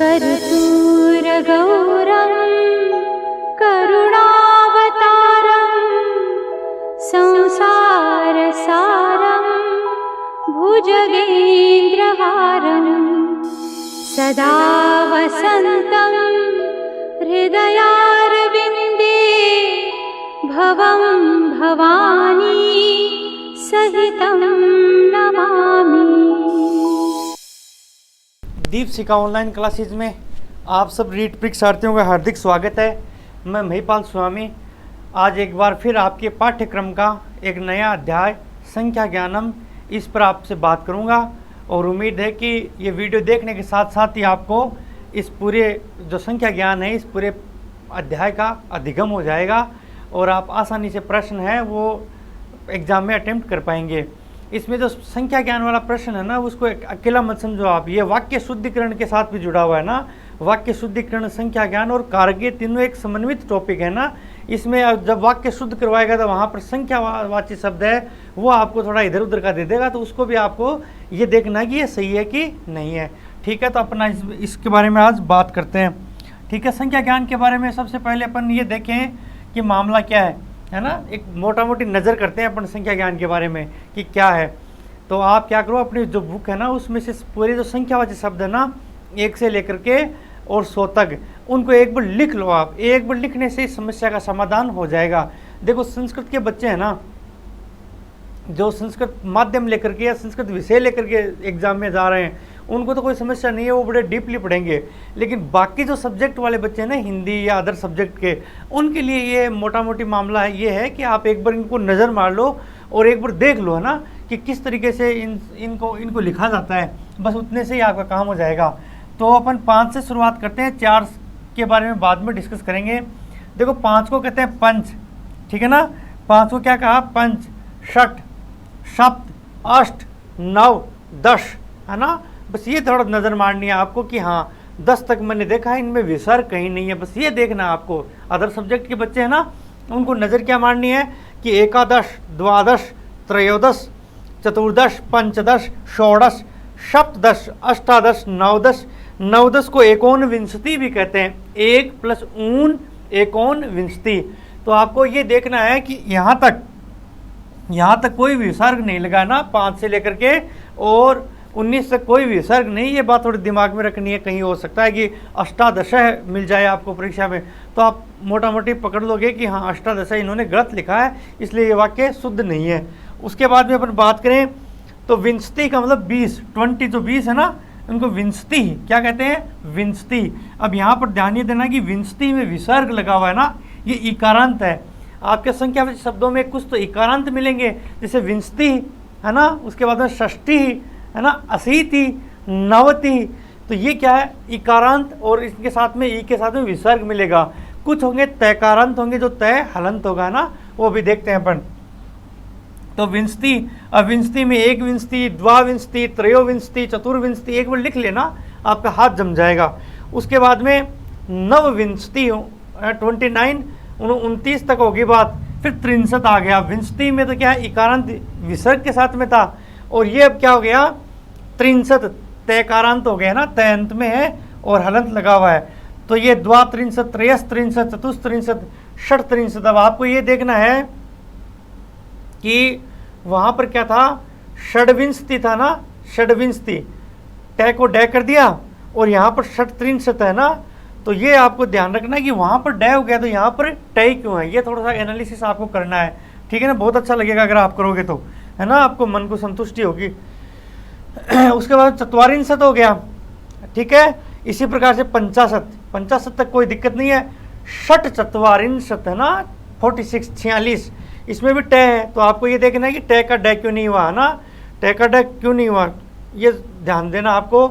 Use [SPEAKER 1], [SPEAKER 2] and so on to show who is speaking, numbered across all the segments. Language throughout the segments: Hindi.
[SPEAKER 1] कर्पूरगौरं करुणावतारं संसारसारं भुजगेन्द्रहारं सदा वसन्तं हृदयारविन्दे भवं भवानी सहितं नमामि।
[SPEAKER 2] दीपशिखा ऑनलाइन क्लासेज में आप सब रीड परीक्षार्थियों का हार्दिक स्वागत है। मैं महिपाल स्वामी आज एक बार फिर आपके पाठ्यक्रम का एक नया अध्याय संख्या ज्ञानम इस पर आपसे बात करूंगा और उम्मीद है कि ये वीडियो देखने के साथ साथ ही आपको इस पूरे जो संख्या ज्ञान है इस पूरे अध्याय का अधिगम हो जाएगा और आप आसानी से प्रश्न है वो एग्ज़ाम में अटेम्प्ट कर पाएंगे। इसमें जो संख्या ज्ञान वाला प्रश्न है ना उसको अकेला मत समझो आप, ये वाक्य शुद्धिकरण के साथ भी जुड़ा हुआ है ना। वाक्य शुद्धिकरण, संख्या ज्ञान और कारक ये तीनों एक समन्वित टॉपिक है ना। इसमें जब वाक्य शुद्ध करवाएगा तो वहाँ पर संख्यावाची शब्द है वो आपको थोड़ा इधर उधर का दे देगा, तो उसको भी आपको ये देखना है कि ये सही है कि नहीं है। ठीक है, तो अपना इसके बारे में आज बात करते हैं। ठीक है, संख्या ज्ञान के बारे में सबसे पहले अपन ये देखें कि मामला क्या है ना। एक मोटा मोटी नज़र करते हैं अपन संख्या ज्ञान के बारे में कि क्या है। तो आप क्या करो, अपनी जो बुक है ना उसमें से पूरे जो संख्यावाची शब्द है ना 1 से लेकर के और 100 तक उनको एक बार लिख लो। आप एक बार लिखने से इस समस्या का समाधान हो जाएगा। देखो संस्कृत के बच्चे हैं ना जो संस्कृत माध्यम लेकर के या संस्कृत विषय लेकर के एग्जाम में जा रहे हैं उनको तो कोई समस्या नहीं है, वो बड़े डीपली पढ़ेंगे। लेकिन बाकी जो सब्जेक्ट वाले बच्चे हैं ना हिंदी या अदर सब्जेक्ट के, उनके लिए ये मोटा मोटी मामला है ये है कि आप एक बार इनको नज़र मार लो और एक बार देख लो है ना कि किस तरीके से इनको लिखा जाता है। बस उतने से ही आपका काम हो जाएगा। तो अपन 5 से शुरुआत करते हैं, 4 के बारे में बाद में डिस्कस करेंगे। देखो 5 को कहते हैं पंच, ठीक है ना। 5 को क्या कहा, पंच, षट, सप्त, अष्ट, नव, 10 है ना। बस ये थोड़ा नज़र मारनी है आपको कि हाँ 10 तक मैंने देखा है, इनमें विसर्ग कहीं नहीं है, बस ये देखना है आपको। अदर सब्जेक्ट के बच्चे हैं ना उनको नज़र क्या मारनी है कि एकादश, द्वादश, त्रयोदश, चतुर्दश, पंचदश, षोडश, सप्तदश, अष्टादश, नवदश। नवदश को एकोनविंशति भी कहते हैं, 1 + ऊन एकोनविंशति। तो आपको ये देखना है कि यहाँ तक कोई विसर्ग नहीं लगा ना 5 से लेकर के और 19 तक कोई विसर्ग नहीं। ये बात थोड़ी दिमाग में रखनी है, कहीं हो सकता है कि अष्टादश मिल जाए आपको परीक्षा में, तो आप मोटा मोटी पकड़ लोगे कि हाँ अष्टादश इन्होंने गलत लिखा है इसलिए ये वाक्य शुद्ध नहीं है। उसके बाद में अपन बात करें तो विंशति का मतलब 20, 20 जो 20 है ना उनको विंशति क्या कहते हैं, विंशति। अब यहाँ पर ध्यान ये देना कि विंशति में विसर्ग लगा हुआ है ना, ये इकारांत है। आपके संख्या शब्दों में कुछ तो इकारांत मिलेंगे जैसे विंशति है ना, उसके बाद में षष्ठी है ना, 80, 90। तो ये क्या है, इकारांत और इसके साथ में ई के साथ में विसर्ग मिलेगा। कुछ होंगे तयकारांत होंगे जो तय हलंत होगा ना, वो भी देखते हैं अपन। तो विंशति, अब विंशति में 1 विंशति, द्वाविंशति, त्रयोविंशति, चतुर्विंशति एक बार लिख लेना आपका हाथ जम जाएगा। उसके बाद में नवविंशति 29, 29 तक होगी बात। फिर 63 आ गया। विंशति में तो क्या है, इकारांत विसर्ग के साथ में था और ये अब क्या हो गया 63 तयकारांत हो गया ना, तय अंत में है और हलंत लगा हुआ है। तो ये द्वा 63, त्रयस 63, चतुस 63, षट 63। अब आपको ये देखना है कि वहाँ पर क्या था, षड्विंशति था ना, षड्विंशति, टय को डय कर दिया और यहाँ पर षट 63 है ना। तो ये आपको ध्यान रखना है कि वहाँ पर डय हो गया तो यहाँ पर टय क्यों है, ये थोड़ा सा एनालिसिस आपको करना है। ठीक है ना, बहुत अच्छा लगेगा अगर आप करोगे तो, है ना, आपको मन को संतुष्टि होगी। उसके बाद 44 हो गया, ठीक है। इसी प्रकार से 50 तक कोई दिक्कत नहीं है। षट 44 है ना, 46 इसमें भी टय है। तो आपको ये देखना है कि टय का डय क्यों नहीं हुआ है ना, टय का डय क्यों नहीं हुआ, ये ध्यान देना आपको।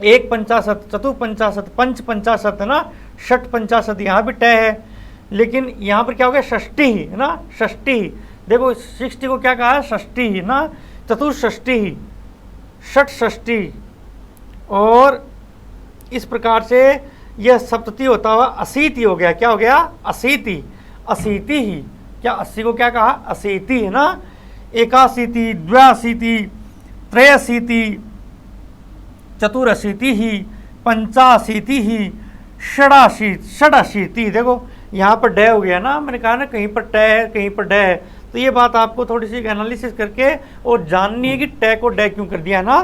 [SPEAKER 2] 1 50, चतु 50, पंच 50 है ना, षट 50 यहाँ भी टय है। लेकिन यहाँ पर क्या हो गया, षष्ठी है ना, षष्ठी। देखो 60 को क्या कहा है, षष्ठी है ना, चतुष्षष्ठी, षट षष्ठी। और इस प्रकार से यह सप्तति होता हुआ 80 हो गया। क्या हो गया, 80 ही। क्या 80 को क्या कहा, 80 है ना। 81, 82, 83, चतुरशीति ही, पंचाशीति ही षडाशीति। देखो यहाँ पर डे हो गया ना, मैंने कहा ना कहीं पर टे है कहीं पर डे है, तो ये बात आपको थोड़ी सी एनालिसिस करके और जाननी है कि टे को डे क्यों कर दिया ना।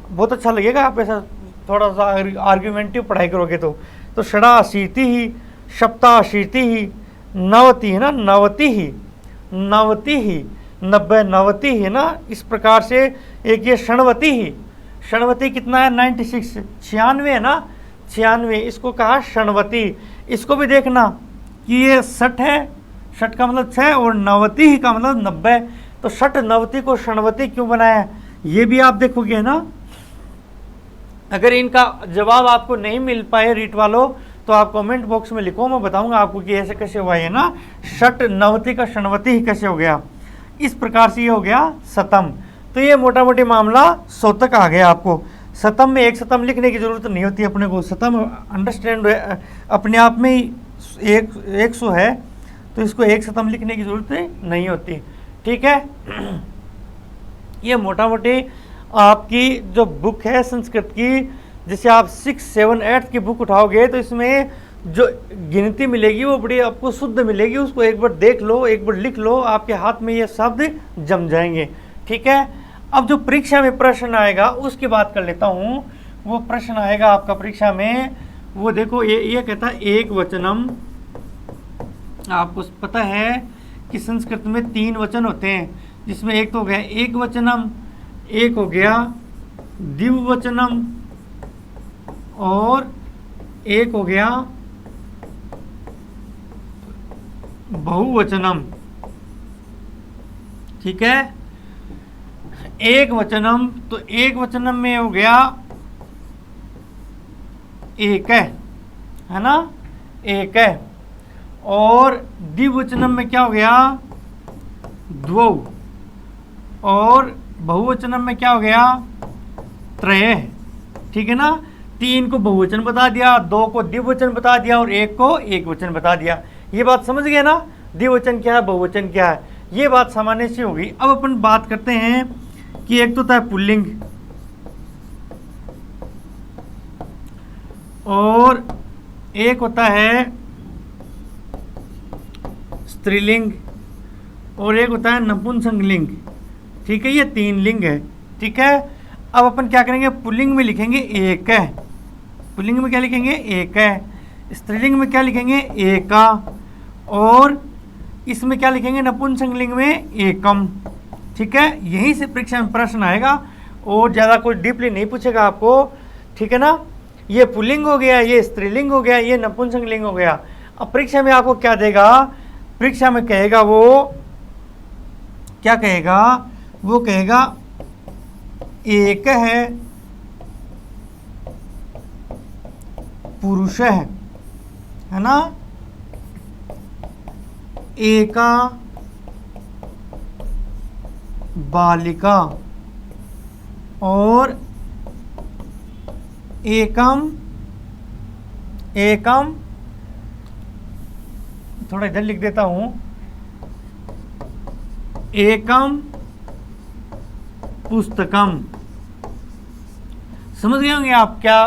[SPEAKER 2] बहुत अच्छा लगेगा आप ऐसा थोड़ा सा आर्ग्यूमेंटिव पढ़ाई करोगे तो षडाशीति ही, सप्ताशीति ही, नवति है ना, नवति ही, 90 नवति है ना। इस प्रकार से एक ये षणवती ही, षणवती कितना है 96, 96 है ना, 96, इसको कहा षणवती। इसको भी देखना कि ये 60 है, 60 का मतलब 6 और नवति ही का मतलब 90, तो 60 नवति को षणवती क्यों बनाया, ये भी आप देखोगे ना। अगर इनका जवाब आपको नहीं मिल पाए रीट वालों तो आप कमेंट बॉक्स में लिखो, मैं बताऊंगा आपको कि ऐसे कैसे हुआ है ना। 60 नवति का षणवती ही कैसे हो गया, इस प्रकार से ये हो गया शतम। तो ये मोटा मोटी मामला 100 तक आ गया आपको। शतम में एक शतम लिखने की जरूरत नहीं होती अपने को, शतम अंडरस्टैंड अपने आप में ही 100 है, तो इसको एक शतम लिखने की जरूरत नहीं होती। ठीक है, ये मोटा मोटी आपकी जो बुक है संस्कृत की, जैसे आप 6, 7, 8 की बुक उठाओगे तो इसमें जो गिनती मिलेगी वो बड़ी आपको शुद्ध मिलेगी। उसको एक बार देख लो, एक बार लिख लो, आपके हाथ में ये शब्द जम जाएंगे। ठीक है, अब जो परीक्षा में प्रश्न आएगा उसकी बात कर लेता हूँ। वो प्रश्न आएगा आपका परीक्षा में, वो देखो ये कहता है एक वचनम। आपको पता है कि संस्कृत में 3 वचन होते हैं, जिसमें एक तो हो गया एक वचनम, एक हो गया द्विवचनम और एक हो गया बहुवचनम। ठीक है, एक वचनम, तो एक वचनम में हो गया एक है ना, एक है, और द्विवचनम में क्या हो गया द्वौ, और बहुवचनम में क्या हो गया त्रय। ठीक है ना, 3 को बहुवचन बता दिया, 2 को द्विवचन बता दिया और 1 को एक वचन बता दिया। ये बात समझ गए ना, द्विवचन क्या है बहुवचन क्या है, ये बात सामान्य सी होगी। अब अपन बात करते हैं कि एक तो होता है पुल्लिंग और एक होता है स्त्रीलिंग और एक होता है नपुंसकलिंग। ठीक है, ये 3 लिंग है। ठीक है, अब अपन क्या करेंगे, पुल्लिंग में लिखेंगे एक है, पुल्लिंग में क्या लिखेंगे एक है, स्त्रीलिंग में क्या लिखेंगे एका, और इसमें क्या लिखेंगे नपुंसकलिंग में एकम। ठीक है, यहीं से परीक्षा में प्रश्न आएगा और ज़्यादा कोई डीपली नहीं पूछेगा आपको। ठीक है ना, ये पुल्लिंग हो गया, ये स्त्रीलिंग हो गया, ये नपुंसकलिंग हो गया। अब परीक्षा में आपको क्या देगा, परीक्षा में कहेगा वो क्या कहेगा, वो कहेगा एक है पुरुष है ना, एका बालिका और एकम थोड़ा इधर लिख देता हूं, एकम पुस्तकम। समझ गए होंगे आप क्या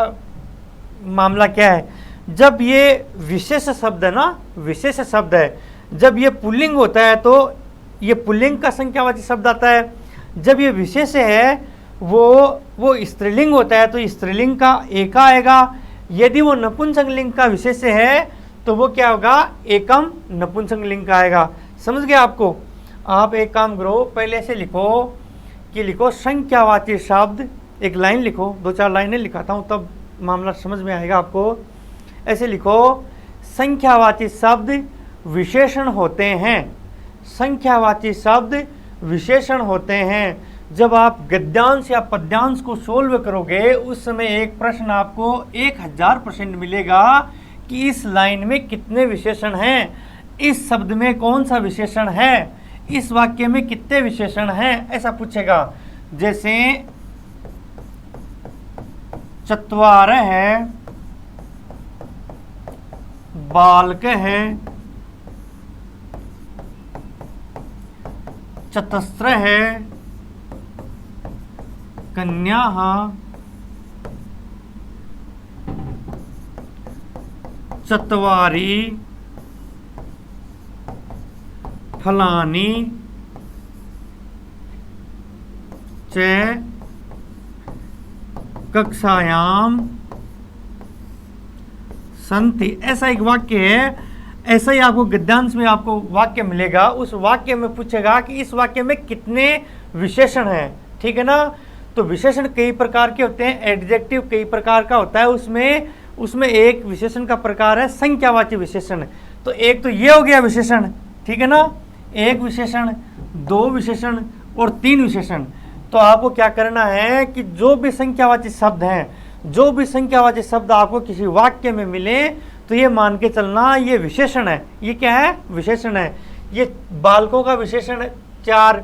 [SPEAKER 2] मामला क्या है। जब ये विशेष शब्द है ना, विशेष शब्द है, जब ये पुल्लिंग होता है तो ये पुल्लिंग का संख्यावाची शब्द आता है। जब ये विशेष है वो स्त्रीलिंग होता है तो स्त्रीलिंग का एका आएगा। यदि वो नपुंसकलिंग का विशेष है तो वो क्या होगा, एकम नपुंसकलिंग का आएगा। समझ गए आपको। आप एक काम करो, पहले से लिखो कि लिखो संख्यावाची शब्द, एक लाइन लिखो, 2-4 लाइनें लिखाता हूँ तब मामला समझ में आएगा आपको। ऐसे लिखो, संख्यावाची शब्द विशेषण होते हैं, संख्यावाची शब्द विशेषण होते हैं। जब आप गद्यांश या पद्यांश को सोल्व करोगे उस समय एक प्रश्न आपको 1000% मिलेगा कि इस लाइन में कितने विशेषण हैं, इस शब्द में कौन सा विशेषण है, इस वाक्य में कितने विशेषण हैं, ऐसा पूछेगा। जैसे चत्वार है, बालक है, चतस्र है, कन्या चत्वारी फलानी च कक्षायाम संति। ऐसा एक वाक्य है, ऐसा ही आपको गद्यांश में आपको वाक्य मिलेगा। उस वाक्य में पूछेगा कि इस वाक्य में कितने विशेषण हैं, ठीक है ना। तो विशेषण कई प्रकार के होते हैं, एडजेक्टिव कई प्रकार का होता है। उसमें एक विशेषण का प्रकार है संख्यावाची विशेषण। तो एक तो ये हो गया विशेषण, ठीक है ना, एक विशेषण, दो विशेषण और तीन विशेषण। तो आपको क्या करना है कि जो भी संख्यावाची शब्द हैं, जो भी संख्यावाची शब्द आपको किसी वाक्य में मिले तो ये मान के चलना ये विशेषण है। ये क्या है? विशेषण है। ये बालकों का विशेषण 4,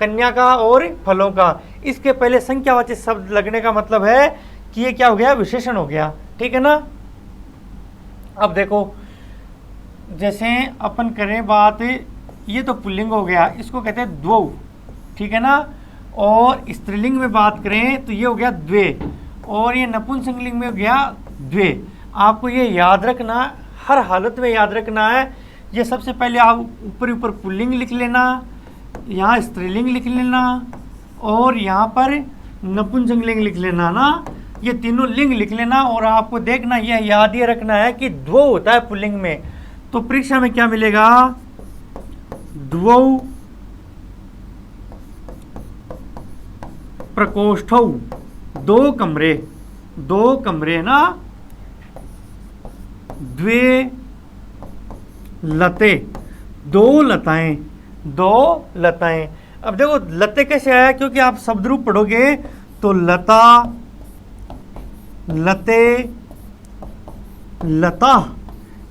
[SPEAKER 2] कन्या का और फलों का। इसके पहले संख्यावाची शब्द लगने का मतलब है कि ये क्या हो गया? विशेषण हो गया, ठीक है ना। अब देखो, जैसे अपन करें बात, ये तो पुल्लिंग हो गया, इसको कहते हैं द्वौ, ठीक है ना। और स्त्रीलिंग में बात करें तो ये हो गया द्वे, और ये नपुंसकलिंग में हो गया द्वे। आपको ये याद रखना, हर हालत में याद रखना है। ये सबसे पहले आप ऊपर पुल्लिंग लिख लेना, यहाँ स्त्रीलिंग लिख लेना और यहाँ पर नपुंसकलिंग लिख लेना ना, ये तीनों लिंग लिख लेना। और आपको देखना, यह याद ये रखना है कि द्वौ होता है पुल्लिंग में। तो परीक्षा में क्या मिलेगा? द्वौ प्रकोष्ठौ, दो कमरे ना, द्वे लते, दो लताएं। अब देखो लते कैसे आया, क्योंकि आप शब्द रूप पढ़ोगे तो लता, लते, लता,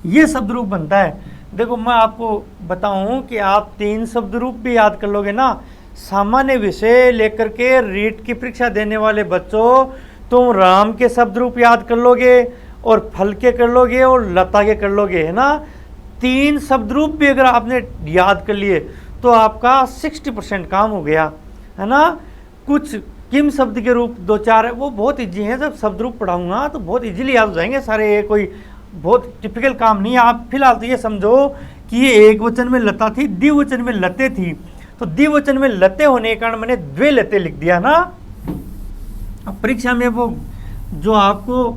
[SPEAKER 2] ये शब्द रूप बनता है। देखो मैं आपको बताऊं कि आप 3 शब्द रूप भी याद कर लोगे ना, सामान्य विषय लेकर के रीट की परीक्षा देने वाले बच्चों, तुम राम के शब्द रूप याद कर लोगे और फल के कर लोगे और लता के कर लोगे, है ना। 3 शब्द रूप भी अगर आपने याद कर लिए तो आपका 60% काम हो गया, है ना। कुछ किम शब्द के रूप 2-4 है, वो बहुत इजी है। जब शब्द रूप पढ़ाऊंगा तो बहुत इजीली याद हो जाएंगे सारे, ये कोई बहुत टिपिकल काम नहीं है। आप फिलहाल तो ये समझो कि ये एक वचन में लता थी, द्विवचन में लते थी। तो द्विवचन में लते होने के कारण मैंने द्वे लते लिख दिया ना। अब परीक्षा में वो जो आपको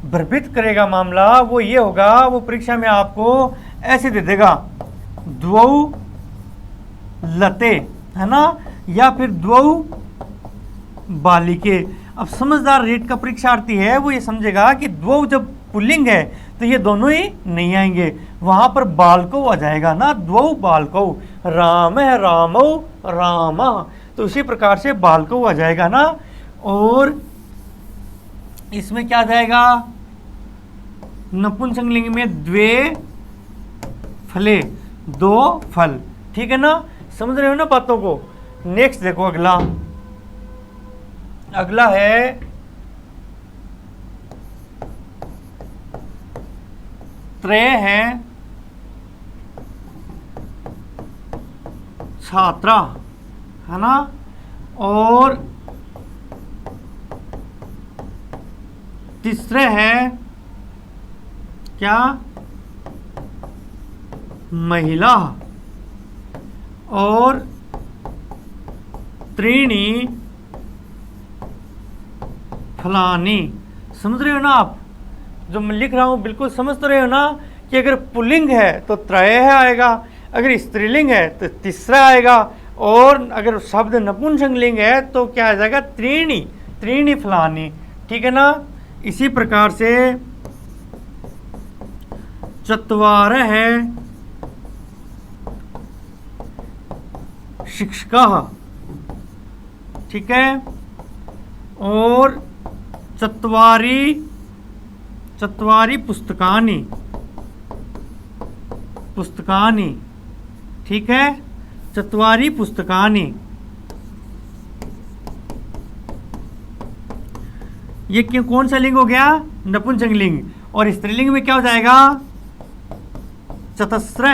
[SPEAKER 2] भ्रमित करेगा मामला वो ये होगा, वो परीक्षा में आपको ऐसे दे देगा, द्वौ लते, है ना, या फिर द्वौ बालिके। अब समझदार रीट का परीक्षार्थी है वो ये समझेगा कि द्वौ जब पुल्लिंग है तो ये दोनों ही नहीं आएंगे, वहां पर बालको आ जाएगा ना, द्वौ बालको। राम है रामौ रामा, तो इसी प्रकार से बालको आ जाएगा ना। और इसमें क्या आ जाएगा? नपुंसकलिंग में द्वे फले, दो फल, ठीक है ना। समझ रहे हो ना बातों को। नेक्स्ट देखो, अगला है त्रय है छात्रा, है ना। और तीसरे है क्या? महिला। और त्रीणी फलानी। समझ रहे हो ना आप जो मैं लिख रहा हूं? बिल्कुल समझ तो रहे हो ना कि अगर पुल्लिंग है तो त्रय आएगा, अगर स्त्रीलिंग है तो तीसरा आएगा, और अगर शब्द नपुंसकलिंग है तो क्या आ जाएगा? त्रीणी फलानी, ठीक है ना। इसी प्रकार से चत्वार है शिक्षका, ठीक है। और चत्वारी पुस्तकानि, ठीक है, चत्वारी पुस्तकानि। ये क्यों, कौन सा लिंग हो गया? नपुंसकलिंग। और स्त्रीलिंग में क्या हो जाएगा? चतस्र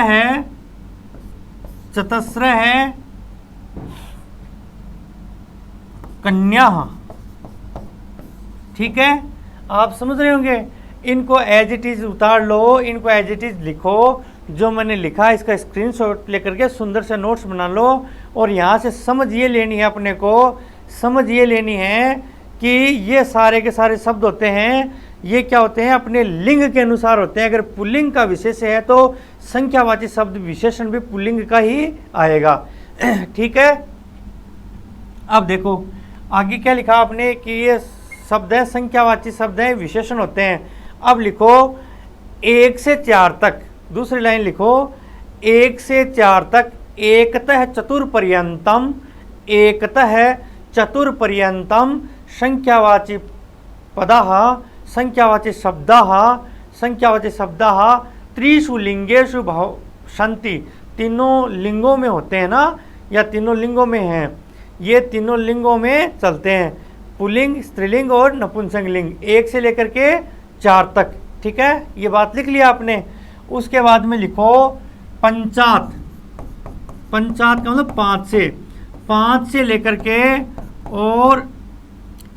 [SPEAKER 2] है कन्या, ठीक है। आप समझ रहे होंगे इनको एज इट इज़ उतार लो, इनको एज इट इज़ लिखो। जो मैंने लिखा इसका स्क्रीनशॉट लेकर के सुंदर से नोट्स बना लो। और यहाँ से समझ ये लेनी है अपने को, समझ ये लेनी है कि ये सारे के सारे शब्द होते हैं, ये क्या होते हैं, अपने लिंग के अनुसार होते हैं। अगर पुल्लिंग का विशेष है तो संख्यावाची शब्द विशेषण भी पुल्लिंग का ही आएगा। ठीक है। अब देखो आगे क्या लिखा आपने कि ये शब्द है संख्यावाची शब्द है, विशेषण होते हैं। अब लिखो 1 से 4 तक, दूसरी लाइन लिखो 1 से 4 तक एकतः चतुर्पर्यंतम, एकतः चतुर्पर्यंतम संख्यावाची पदाः, संख्यावाची शब्दाः, संख्यावाची शब्दाः त्रिषु लिंगेषु भवन्ति। तीनों लिंगों में होते हैं ना, या तीनों लिंगों में हैं, ये तीनों लिंगों में चलते हैं, पुल्लिंग, स्त्रीलिंग और नपुंसकलिंग, 1 से लेकर के 4 तक। ठीक है, ये बात लिख लिया आपने। उसके बाद में लिखो पंचात, पंचात का मतलब 5 से लेकर के और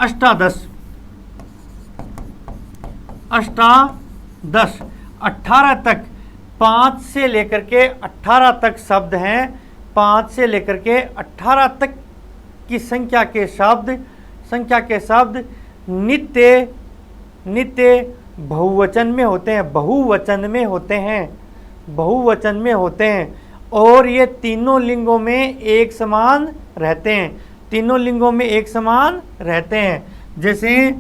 [SPEAKER 2] अष्टादश, 18 तक, 5 से लेकर के 18 तक शब्द हैं। 5 से लेकर के 18 तक की संख्या के शब्द नित्य बहुवचन में होते हैं, बहुवचन में होते हैं। और ये तीनों लिंगों में एक समान रहते हैं, तीनों लिंगों में एक समान रहते हैं। जैसे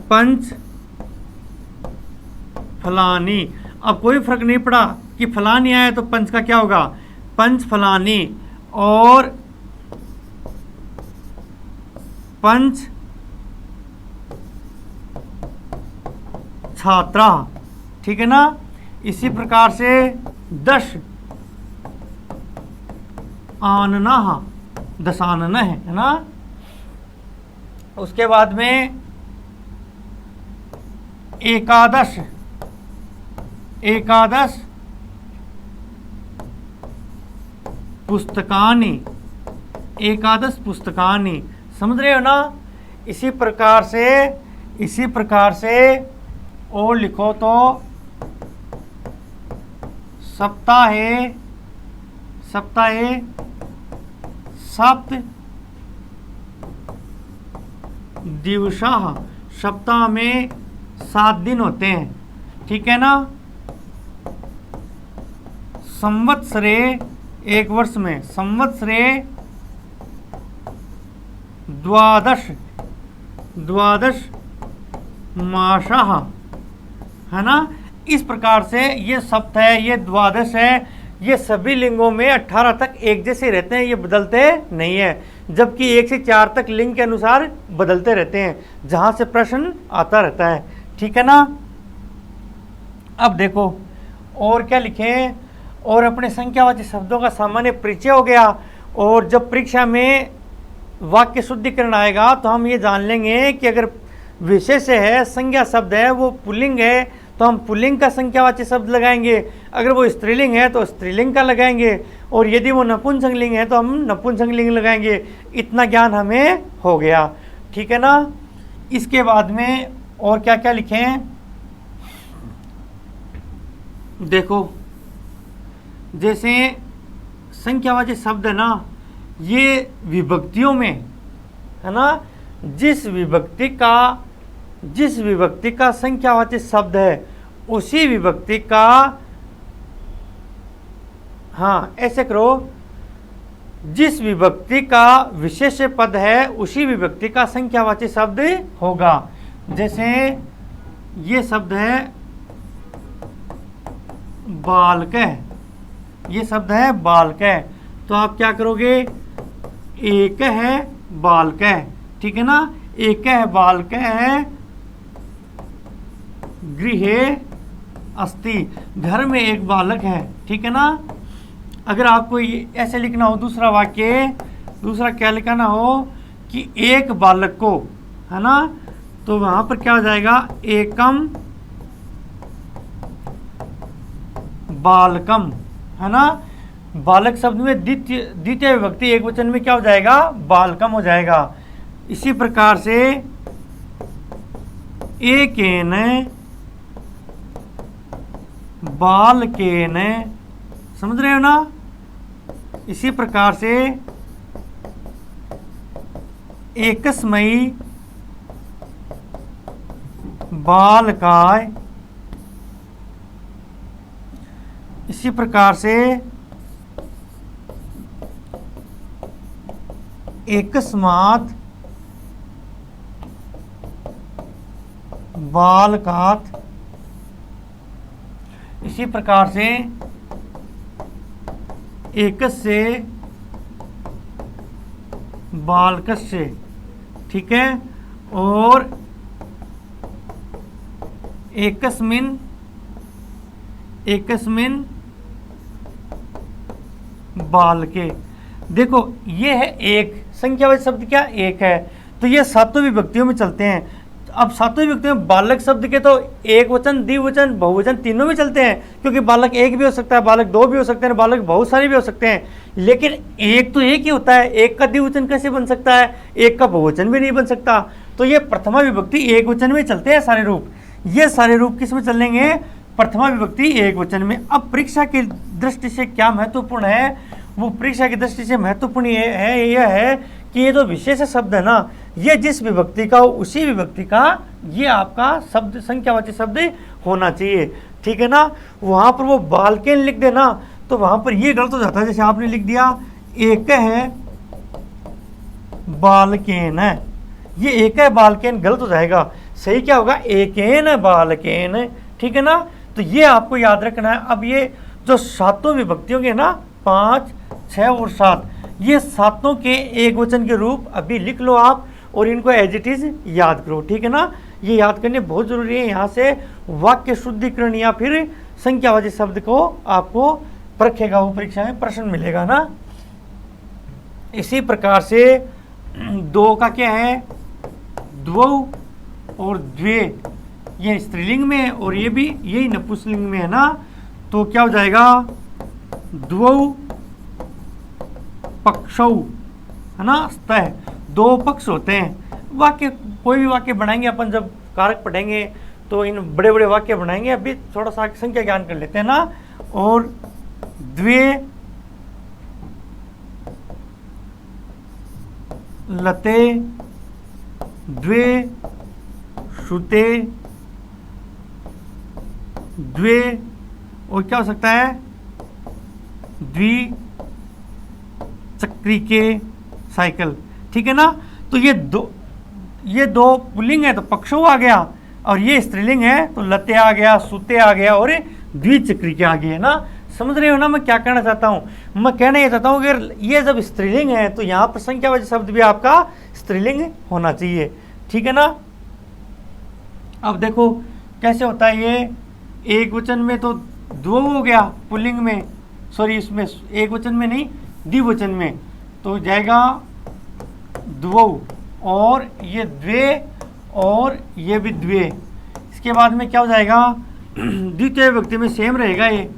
[SPEAKER 2] पंच फलानी, अब कोई फर्क नहीं पड़ा कि फलानी आया तो पंच का क्या होगा, पंच फलानी, और पंच छात्रा। ठीक है ना। इसी प्रकार से 10 आनना, दशानन है ना। उसके बाद में एकादश पुस्तकानि, एकादश पुस्तकानि, समझ रहे हो ना। इसी प्रकार से और लिखो तो सप्ताहे सप्त दिवसाः, सप्ताह में 7 दिन होते हैं। ठीक है ना। संवत्सरे, एक वर्ष में, संवत्सरे 12 मासाः, है ना। इस प्रकार से ये सप्त है, ये 12 है, ये सभी लिंगों में 18 तक एक जैसे रहते हैं, ये बदलते नहीं है। जबकि 1 से 4 तक लिंग के अनुसार बदलते रहते हैं, जहाँ से प्रश्न आता रहता है। ठीक है ना। अब देखो और क्या लिखें, और अपने संख्यावाची शब्दों का सामान्य परिचय हो गया। और जब परीक्षा में वाक्य शुद्धिकरण आएगा तो हम ये जान लेंगे कि अगर विशेष है, संज्ञा शब्द है, वो पुल्लिंग है तो हम पुल्लिंग का संख्यावाची शब्द लगाएंगे, अगर वो स्त्रीलिंग है तो स्त्रीलिंग का लगाएंगे, और यदि वो नपुंसकलिंग है तो हम नपुंसकलिंग लगाएंगे। इतना ज्ञान हमें हो गया। ठीक है ना। इसके बाद में और क्या क्या लिखें, देखो जैसे संख्यावाची शब्द है ना, ये विभक्तियों में है ना, जिस विभक्ति का संख्यावाची शब्द है उसी विभक्ति का, हाँ ऐसे करो, जिस विभक्ति का विशेष पद है उसी विभक्ति का संख्यावाची शब्द होगा। जैसे ये शब्द है बालकः, ये शब्द है बालकः, तो आप क्या करोगे, एक है बालकः। ठीक है ना। एक है बालकः गृहे अस्ति, घर में एक बालक है। ठीक है ना। अगर आपको ऐसे लिखना हो दूसरा वाक्य, दूसरा क्या लिखना हो कि एक बालक को, है ना, तो वहां पर क्या हो जाएगा, एकम बालकम, है ना। बालक शब्द में द्वितीय विभक्ति एक वचन में क्या हो जाएगा, बालकम हो जाएगा। इसी प्रकार से एकेन बालकेन, समझ रहे हो ना। इसी प्रकार से एकस्मै बालकाय, इसी प्रकार से एकस्मात् बालकात्, इसी प्रकार से एकस्य बालकस्य, ठीक है। और एकस्मिन बालके, देखो ये है एक, संख्यावाचक शब्द क्या एक है, तो ये सातों विभक्तियों में चलते हैं। अब सातों विभक्तियों में बालक शब्द के तो एक वचन, द्विवचन, बहुवचन तीनों में चलते हैं, क्योंकि बालक एक भी हो सकता है, बालक दो भी हो सकते हैं, बालक बहुत सारे भी हो सकते हैं। लेकिन एक तो एक ही होता है, एक का द्विवचन कैसे बन सकता है, एक का बहुवचन भी नहीं बन सकता। तो ये प्रथमा विभक्ति एक वचन में चलते हैं सारे रूप। ये सारे रूप किस में चलेंगे, प्रथमा विभक्ति एक वचन में। अब परीक्षा की दृष्टि से क्या महत्वपूर्ण है, वो परीक्षा की दृष्टि से महत्वपूर्ण यह है कि ये जो विशेष शब्द है ना, ये जिस विभक्ति का हो उसी विभक्ति का ये आपका शब्द, संख्यावाची शब्द होना चाहिए, ठीक है ना। वहाँ पर वो बालकेन लिख देना तो वहाँ पर ये गलत हो जाता है। जैसे आपने लिख दिया एक है बालकेन है, ये एक है बालकेन गलत हो जाएगा। सही क्या होगा, एकेन बालकेन, ठीक है ना। तो ये आपको याद रखना है। अब ये जो सातों विभक्तियों के ना 5, 6 और 7, ये सातों के एक वचन के रूप अभी लिख लो आप और इनको एज इट इज याद करो, ठीक है ना। ये याद करने बहुत जरूरी है। यहाँ से वाक्य शुद्धिकरण या फिर संख्यावाची शब्द को आपको परखेगा, वो परीक्षा में प्रश्न मिलेगा ना। इसी प्रकार से दो का क्या है, द्वौ और द्वे, ये स्त्रीलिंग में है और ये भी यही नपुंसकलिंग में है ना। तो क्या हो जाएगा, द्वौ पक्षौ, है ना, स्तः, दो पक्ष होते हैं। वाक्य कोई भी वाक्य बनाएंगे अपन, जब कारक पढ़ेंगे तो इन बड़े बड़े वाक्य बनाएंगे। अभी थोड़ा सा संख्या ज्ञान कर लेते हैं ना। और द्वे लते, द्वे श्रुते, द्वे, और क्या हो सकता है, द्विचक्रिके साइकिल, ठीक है ना। तो ये दो पुल्लिंग है तो पक्षों आ गया, और ये स्त्रीलिंग है तो लते आ गया, सूते आ गया और द्विचक्रिके आ गए ना। समझ रहे हो ना मैं क्या कहना चाहता हूँ। मैं कहना ये चाहता हूँ कि ये जब स्त्रीलिंग है तो यहाँ पर संख्यावाची शब्द भी आपका स्त्रीलिंग होना चाहिए, ठीक है ना। अब देखो कैसे होता है, ये एक वचन में तो दो हो गया, पुल्लिंग में, सॉरी इसमें एक वचन में नहीं द्विवचन में, तो जाएगा द्वौ, और ये द्वे और ये भी द्वे। इसके बाद में क्या हो जाएगा, द्वितीय विभक्ति में सेम रहेगा ये,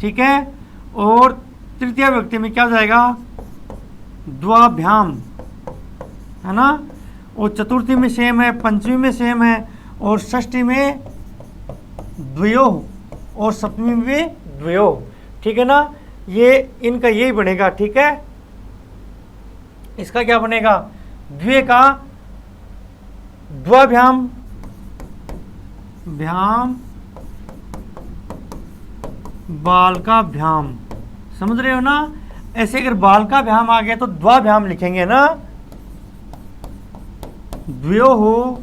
[SPEAKER 2] ठीक है। और तृतीय विभक्ति में क्या हो जाएगा, द्वाभ्याम, है ना। और चतुर्थी में सेम है, पंचमी में सेम है, और षष्ठी में द्वयोः और सप्तमी में द्वयोः, ठीक है ना। ये इनका यही बनेगा, ठीक है। इसका क्या बनेगा, द्वे का द्वाभ्याम, भ्याम, बाल का भ्याम, समझ रहे हो ना। ऐसे अगर बाल का भ्याम आ गया तो द्वाभ्याम लिखेंगे ना, द्वयोः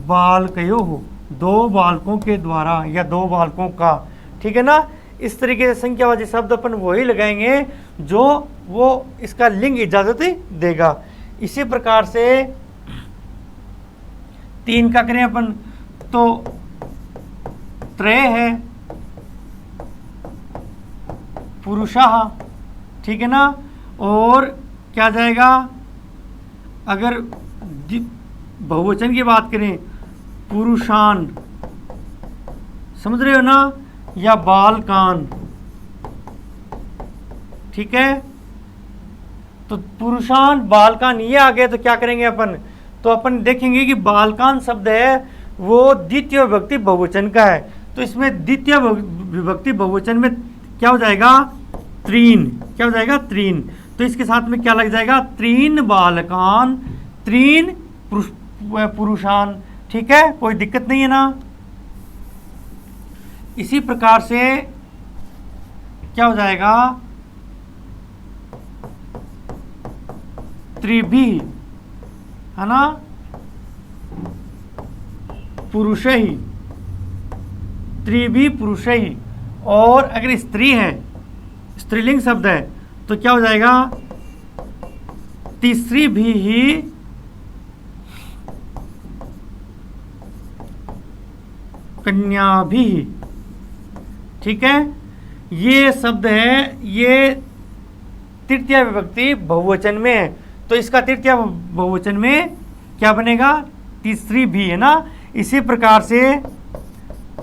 [SPEAKER 2] बालकयोः, दो बालकों के द्वारा या दो बालकों का, ठीक है ना। इस तरीके से संख्यावाची शब्द अपन वही लगाएंगे जो वो इसका लिंग इजाजत देगा। इसी प्रकार से 3 का करें अपन तो त्रय है, पुरुषः, ठीक है ना। और क्या जाएगा, अगर बहुवचन की बात करें पुरुषान, समझ रहे हो ना, या बालकान, ठीक है। तो पुरुषान बालकान ये आ गए तो क्या करेंगे अपन, तो अपन देखेंगे कि बालकान शब्द है वो द्वितीय विभक्ति बहुवचन का है। तो इसमें द्वितीय विभक्ति बहुवचन में क्या हो जाएगा, त्रीन। क्या हो जाएगा, त्रीन। तो इसके साथ में क्या लग जाएगा, त्रीन बालकान त्रीन पुरुषान। ठीक है, कोई दिक्कत नहीं है ना। इसी प्रकार से क्या हो जाएगा, त्रिभी, है ना, पुरुष ही, त्रिभी पुरुष ही। और अगर स्त्री है, स्त्रीलिंग शब्द है, तो क्या हो जाएगा, तीसरी भी ही कन्या भी। ठीक है, ये शब्द है, ये तृतीय विभक्ति बहुवचन में है। तो इसका तृतीय बहुवचन में क्या बनेगा, तीसरी भी, है ना। इसी प्रकार से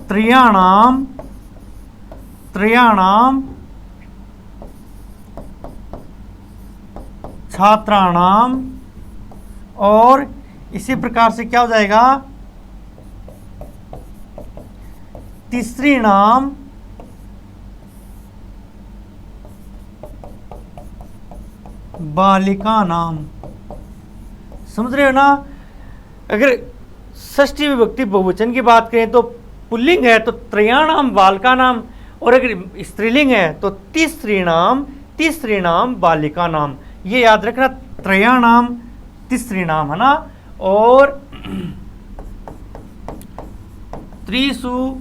[SPEAKER 2] त्रयाणाम, त्रयाणाम छात्राणाम, और इसी प्रकार से क्या हो जाएगा, तीसरी नाम बालिका नाम। समझ रहे हो ना। अगर षष्ठी विभक्ति बहुवचन की बात करें तो पुल्लिंग है तो त्रयाणाम बालिका नाम, और अगर स्त्रीलिंग है तो तीसरी नाम बालिका नाम। ये याद रखना, त्रयाणाम तीसरी नाम, है ना। और त्रिषु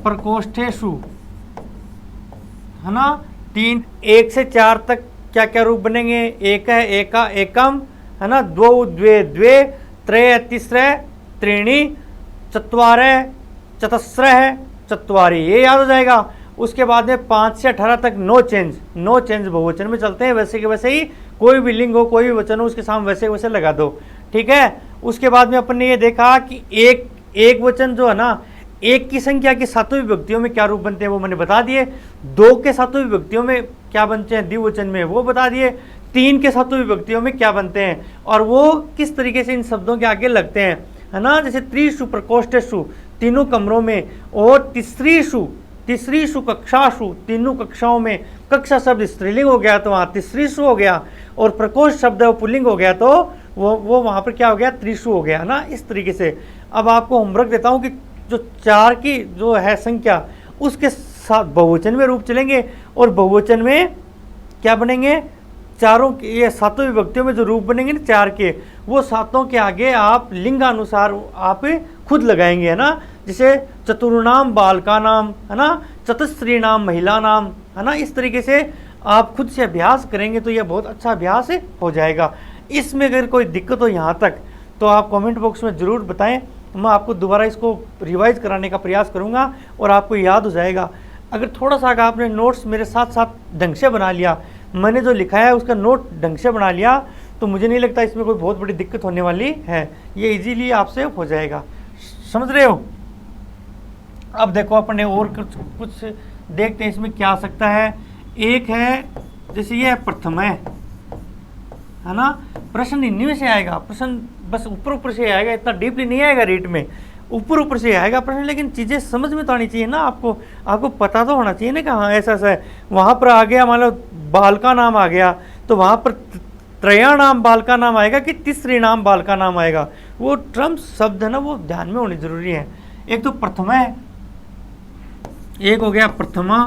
[SPEAKER 2] प्रकोष्ठेषु, है ना। 3 1 से 4 तक क्या क्या रूप बनेंगे, एक है एका एकम, है ना, द्वौ द्वे द्वे, त्रय तीसरे त्रीणी, चत्वारे चतस्रः चत्वारी, ये याद हो जाएगा। उसके बाद में 5 से 18 तक नो चेंज बहुवचन में चलते हैं, वैसे के वैसे ही, कोई भी लिंग हो कोई भी वचन हो उसके सामने वैसे के वैसे लगा दो। ठीक है, उसके बाद में अपन ने ये देखा कि एक वचन जो है ना, एक की संख्या की सातों विभक्तियों में क्या रूप बनते हैं वो मैंने बता दिए। 2 के सातों विभक्तियों में क्या बनते हैं द्विवचन में, वो बता दिए। 3 के सातों विभक्तियों में क्या बनते हैं और वो किस तरीके से इन शब्दों के आगे लगते हैं, है ना। जैसे त्रिषु प्रकोष्ठेषु, तीनों कमरों में, और तीसरीषु कक्षासु, तीनों कक्षाओं में। कक्षा शब्द स्त्रीलिंग हो गया तो वहाँ तीसरीषु हो गया, और प्रकोष्ठ शब्द वो पुल्लिंग हो गया तो वो वहाँ पर क्या हो गया, त्रिषु हो गया ना। इस तरीके से अब आपको होमवर्क देता हूँ कि जो 4 की जो है संख्या उसके साथ बहुवचन में रूप चलेंगे, और बहुवचन में क्या बनेंगे, चारों के, ये सातों विभक्तियों में जो रूप बनेंगे ना 4 के, वो सातों के आगे आप लिंगानुसार आप खुद लगाएंगे, है ना। जैसे चतुर्नाम बालका नाम, है ना, चतुस्त्री नाम महिला नाम, है ना। इस तरीके से आप खुद से अभ्यास करेंगे तो यह बहुत अच्छा अभ्यास हो जाएगा। इसमें अगर कोई दिक्कत हो यहाँ तक तो आप कमेंट बॉक्स में ज़रूर बताएं, मैं आपको दोबारा इसको रिवाइज कराने का प्रयास करूँगा और आपको याद हो जाएगा। अगर थोड़ा सा अगर आपने नोट्स मेरे साथ साथ ढंग से बना लिया, मैंने जो लिखा है उसका नोट ढंग से बना लिया, तो मुझे नहीं लगता इसमें कोई बहुत बड़ी दिक्कत होने वाली है। ये इजीली आपसे हो जाएगा, समझ रहे हो। अब देखो अपने और कुछ देखते हैं इसमें क्या आ सकता है। एक है जैसे ये प्रथम है ना, प्रश्न इन्हीं से आएगा, प्रश्न बस ऊपर से आएगा, इतना डीपली नहीं आएगा रीट में, ऊपर से आएगा प्रश्न, लेकिन चीज़ें समझ में तो आनी चाहिए ना आपको पता तो होना चाहिए ना कि हाँ ऐसा है। वहाँ पर आ गया मान लो बालका नाम आ गया, तो वहाँ पर त्रयाणाम बालका नाम आएगा कि तीसरी नाम बालका नाम आएगा, वो ट्रम्प शब्द है ना, वो ध्यान में होने जरूरी है। एक तो प्रथमा है, एक हो गया प्रथमा,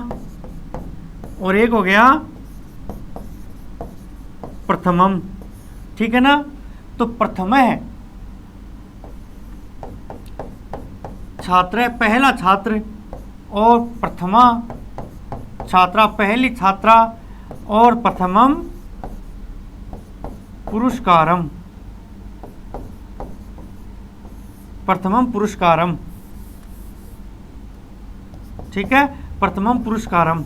[SPEAKER 2] और एक हो गया प्रथमम, ठीक है ना। तो प्रथम है छात्र, पहला छात्र, और प्रथमा छात्रा, पहली छात्रा, और प्रथमम पुरस्कारम, प्रथमम पुरस्कारम, ठीक है, प्रथमम पुरस्कारम,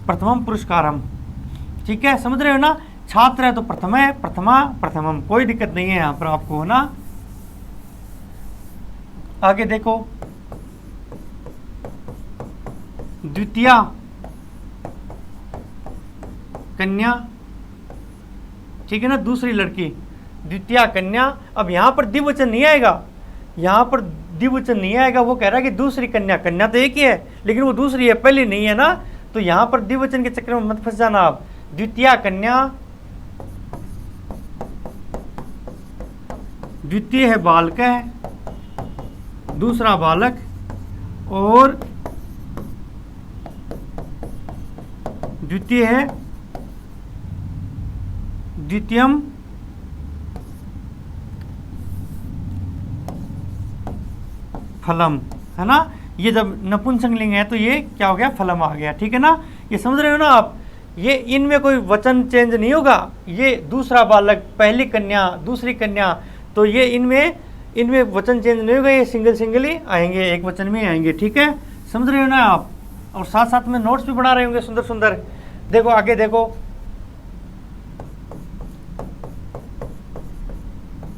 [SPEAKER 2] प्रथमम पुरस्कारम, ठीक है, समझ रहे हो ना। छात्र है तो प्रथम है, प्रथमा प्रथमम, कोई दिक्कत नहीं है यहाँ पर आपको, है ना। आगे देखो, द्वितीया कन्या, ठीक है ना, दूसरी लड़की, द्वितीया कन्या। अब यहाँ पर द्विवचन नहीं आएगा, यहाँ पर द्विवचन नहीं आएगा, वो कह रहा है कि दूसरी कन्या, कन्या तो एक ही है लेकिन वो दूसरी है, पहली नहीं है ना, तो यहाँ पर द्विवचन के चक्कर में मत फंस जाना आप। द्वितीया कन्या, द्वितीय है बालक है, दूसरा बालक, और द्वितीय है द्वितीयम फलम, है ना। ये जब नपुंसकलिंग है तो ये क्या हो गया, फलम आ गया, ठीक है ना। ये समझ रहे हो ना आप, ये इनमें कोई वचन चेंज नहीं होगा, ये दूसरा बालक, पहली कन्या, दूसरी कन्या, तो ये इनमें वचन चेंज नहीं होगा, ये सिंगल ही आएंगे, एक वचन में आएंगे, ठीक है, समझ रहे हो ना आप। और साथ साथ में नोट्स भी बना रहे होंगे सुंदर सुंदर। देखो आगे देखो,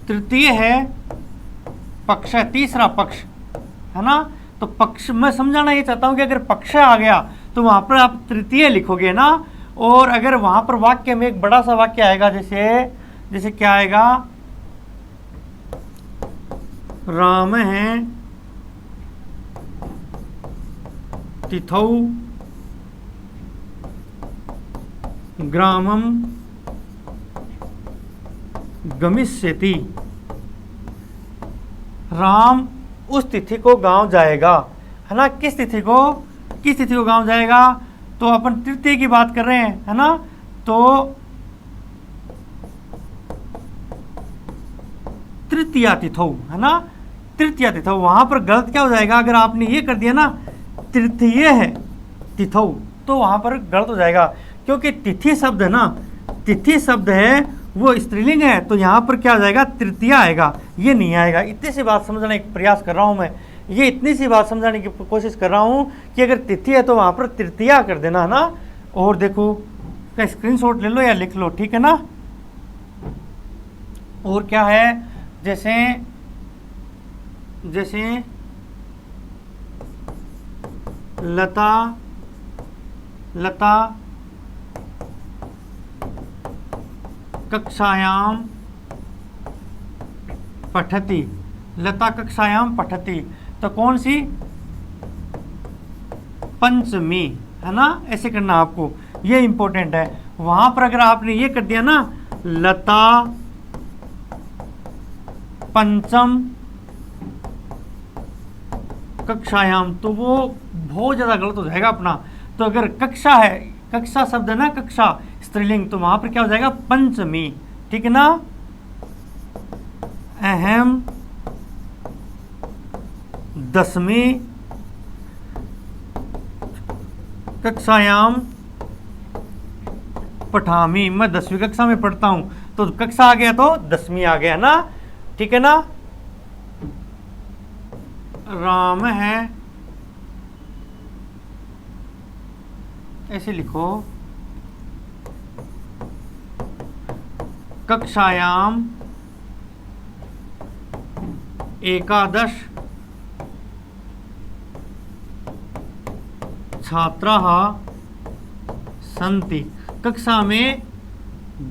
[SPEAKER 2] तृतीय है पक्ष, तीसरा पक्ष, है ना। तो पक्ष मैं समझाना ये चाहता हूं कि अगर पक्ष आ गया तो वहां पर आप तृतीय लिखोगे ना, और अगर वहां पर वाक्य में एक बड़ा सा वाक्य आएगा, जैसे क्या आएगा, राम है तिथौ ग्रामम गमिष्यति, राम उस तिथि को गांव जाएगा, है ना। किस तिथि को गांव जाएगा, तो अपन तृतीय की बात कर रहे हैं, है ना। तो तृतीया तिथौ, है ना, तृतीया तिथौ, वहां पर गलत क्या हो जाएगा, अगर आपने ये कर दिया ना तृतीय है तिथौ, तो वहां पर गलत हो जाएगा, क्योंकि तिथि शब्द है ना, तिथि शब्द है वो स्त्रीलिंग है, तो यहाँ पर क्या आ जाएगा, तृतीय आएगा, ये नहीं आएगा। इतनी सी बात समझने का प्रयास कर रहा हूँ मैं, ये इतनी सी बात समझाने की कोशिश कर रहा हूँ कि अगर तिथि है तो वहाँ पर तृतीया कर देना, है ना। और देखो का स्क्रीनशॉट ले लो या लिख लो, ठीक है ना। और क्या है, जैसे लता कक्षायाम पठति, लता कक्षायाम पठति, तो कौन सी, पंचमी, है ना, ऐसे करना आपको, ये इंपॉर्टेंट है। वहां पर अगर आपने ये कर दिया ना लता पंचम कक्षायाम, तो वो बहुत ज्यादा गलत हो जाएगा अपना। तो अगर कक्षा है, कक्षा शब्द है ना, कक्षा स्त्रीलिंग, तो वहां पर क्या हो जाएगा, पंचमी, ठीक है ना। अहम दसवीं कक्षायाम पठामी, मैं 10वीं कक्षा में पढ़ता हूं, तो कक्षा आ गया तो 10वीं आ गया ना, ठीक है ना। राम है, ऐसे लिखो, कक्षायाम एकादश छात्राः सन्ति, कक्षा में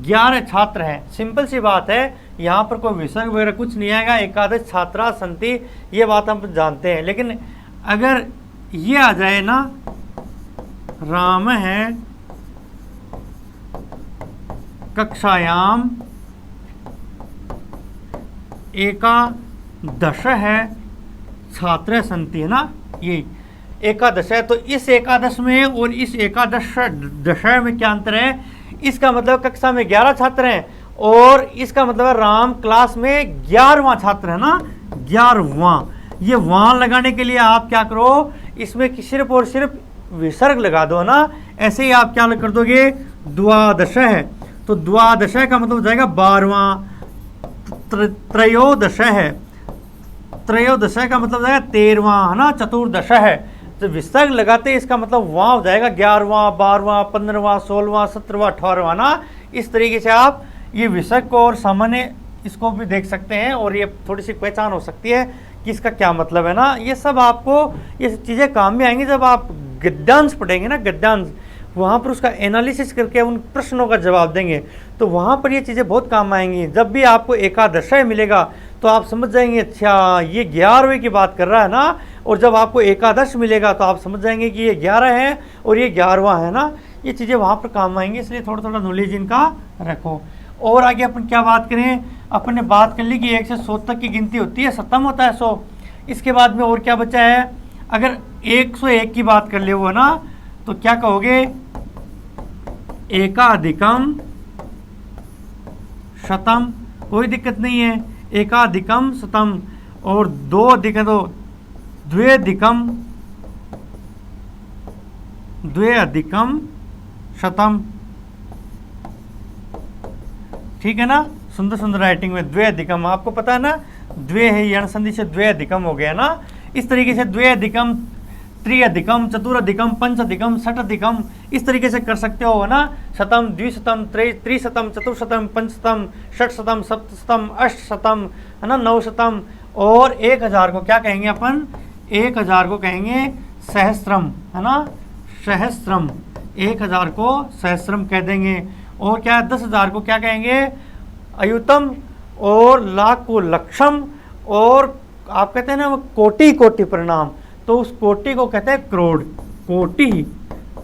[SPEAKER 2] 11 छात्र हैं। सिंपल सी बात है, यहाँ पर कोई विसर्ग वगैरह कुछ नहीं आएगा, एकादश छात्रा सन्ति, ये बात हम जानते हैं। लेकिन अगर ये आ जाए ना, राम है कक्षायाम एकादश है छात्र सन्ति, है ना, ये एकादश है। तो इस एकादश में और इस एकादश दशा में क्या अंतर है, इसका मतलब कक्षा में 11 छात्र हैं, और इसका मतलब है राम क्लास में 11वां छात्र है ना, 11वां। ये वहां लगाने के लिए आप क्या करो, इसमें सिर्फ और सिर्फ विसर्ग लगा दो ना, ऐसे ही आप क्या कर दोगे, द्वादश है, तो द्वादश का मतलब हो जाएगा 12वां। त्रयोदश है, त्रयोदश का मतलब हो जाएगा 13वां, है ना। चतुर्दश है, तो विसर्ग लगाते इसका मतलब वहां हो जाएगा 11वां, 12वां, 15वां, 16वां, 17वां, 18वां ना। इस तरीके से आप ये विसर्ग को और सामान्य इसको भी देख सकते हैं, और ये थोड़ी सी पहचान हो सकती है कि इसका क्या मतलब है ना। ये सब आपको ये चीज़ें काम में आएंगी जब आप गद्यांश पढ़ेंगे ना, गद्यांश। वहाँ पर उसका एनालिसिस करके उन प्रश्नों का जवाब देंगे, तो वहाँ पर ये चीज़ें बहुत काम आएंगी। जब भी आपको एकादशय मिलेगा तो आप समझ जाएंगे अच्छा ये 11वें की बात कर रहा है ना, और जब आपको एकादश मिलेगा तो आप समझ जाएंगे कि ये 11 है और ये 11वां है ना। ये चीज़ें वहाँ पर काम आएंगी, इसलिए थोड़ा थोड़ा नॉलेज इनका रखो। और आगे अपन क्या बात करें, अपन ने बात कर ली कि 1 से 100 तक की गिनती होती है, खत्म होता है 100। इसके बाद में और क्या बचा है, अगर 101 की बात कर ले वो ना, तो क्या कहोगे, एकाधिकम शतम, कोई दिक्कत नहीं है, एकाधिकम शतम। और 2 अधिक तो द्व्यधिकम, द्व्यधिकम शतम, ठीक है ना। सुंदर सुंदर राइटिंग में द्व्यधिकम, आपको पता है ना, द्वे है यण संधि से द्व्यधिकम हो गया ना। इस तरीके से द्व्यधिकम, त्रिअधिकम, चतुरधिकम, पंचअधिकम, षटअधिकम, इस तरीके से कर सकते हो ना। शतम, द्विशतम, त्रिशतम, चतुर्शतम, पंचशतम, षटशतम, सप्तशतम, अष्टशतम, है ना, 900। और 1000 को क्या कहेंगे अपन, 1000 को कहेंगे सहस्त्रम, है ना, सहस्त्रम। 1000 को सहस्त्रम कह देंगे। और क्या, 10,000 को क्या कहेंगे, अयुतम। और लाख को लक्षम। और आप कहते हैं ना वो कोटि कोटि प्रणाम, तो उस कोटि को कहते हैं करोड़। कोटि,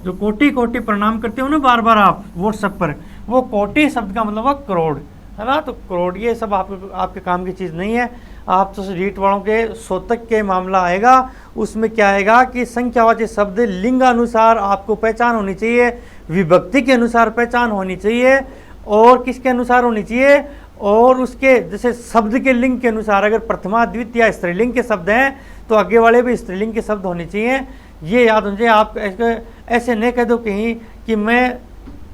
[SPEAKER 2] जो कोटि कोटि प्रणाम करते हो ना बार बार आप व्हाट्सएप पर, वो कोटि शब्द का मतलब है करोड़, है ना। तो करोड़, ये सब आपके काम की चीज़ नहीं है। आप तो रीट वालों के शोतक के मामला आएगा, उसमें क्या आएगा कि संख्यावाची शब्द लिंग अनुसार आपको पहचान होनी चाहिए, विभक्ति के अनुसार पहचान होनी चाहिए, और किसके अनुसार होनी चाहिए, और उसके जैसे शब्द के लिंग के अनुसार। अगर प्रथमा द्वितीय स्त्रीलिंग के शब्द हैं तो आगे वाले भी स्त्रीलिंग के शब्द होने चाहिए। ये याद होना चाहिए। आप ऐसे नहीं कह दो कहीं कि मैं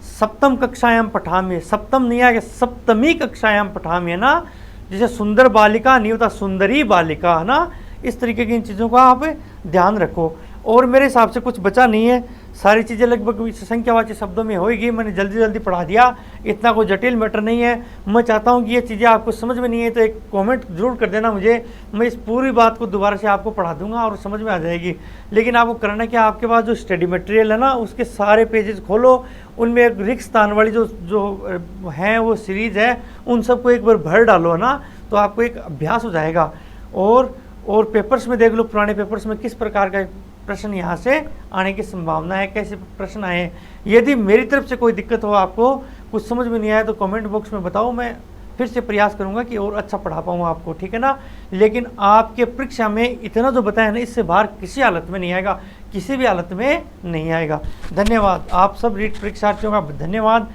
[SPEAKER 2] सप्तम कक्षायाम पठामी, सप्तम नहीं आएगा, सप्तमी कक्षायाम पठामी, है ना। जैसे सुंदर बालिका नहीं होता, सुंदरी बालिका, है ना। इस तरीके की इन चीज़ों का आप ध्यान रखो। और मेरे हिसाब से कुछ बचा नहीं है, सारी चीज़ें लगभग संख्यावाची शब्दों में होगी। मैंने जल्दी जल्दी पढ़ा दिया, इतना कोई जटिल मैटर नहीं है। मैं चाहता हूँ कि ये चीज़ें आपको समझ में नहीं है तो एक कमेंट जरूर कर देना मुझे, मैं इस पूरी बात को दोबारा से आपको पढ़ा दूंगा और समझ में आ जाएगी। लेकिन आपको करना क्या, आपके पास जो स्टडी मटेरियल है ना, उसके सारे पेजेस खोलो, उनमें एक रिक्त स्थान वाली जो है वो सीरीज़ है, उन सबको एक बार भर डालो, है ना, तो आपको एक अभ्यास हो जाएगा। और पेपर्स में देख लो, पुराने पेपर्स में किस प्रकार का प्रश्न यहाँ से आने की संभावना है, कैसे प्रश्न आए। यदि मेरी तरफ से कोई दिक्कत हो, आपको कुछ समझ में नहीं आया, तो कमेंट बॉक्स में बताओ, मैं फिर से प्रयास करूँगा कि और अच्छा पढ़ा पाऊँ आपको, ठीक है ना। लेकिन आपके परीक्षा में इतना जो बताया ना, इससे बाहर किसी हालत में नहीं आएगा, किसी भी हालत में नहीं आएगा। धन्यवाद आप सब रीट परीक्षार्थियों का, धन्यवाद।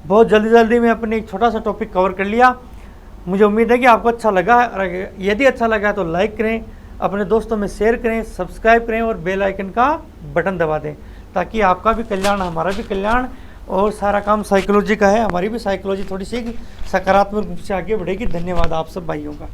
[SPEAKER 2] बहुत जल्दी में अपने एक छोटा सा टॉपिक कवर कर लिया। मुझे उम्मीद है कि आपको अच्छा लगा। यदि अच्छा लगा तो लाइक करें, अपने दोस्तों में शेयर करें, सब्सक्राइब करें और बेल आइकन का बटन दबा दें, ताकि आपका भी कल्याण, हमारा भी कल्याण। और सारा काम साइकोलॉजी का है, हमारी भी साइकोलॉजी थोड़ी सी सकारात्मक रूप से आगे बढ़ेगी। धन्यवाद आप सब भाइयों का।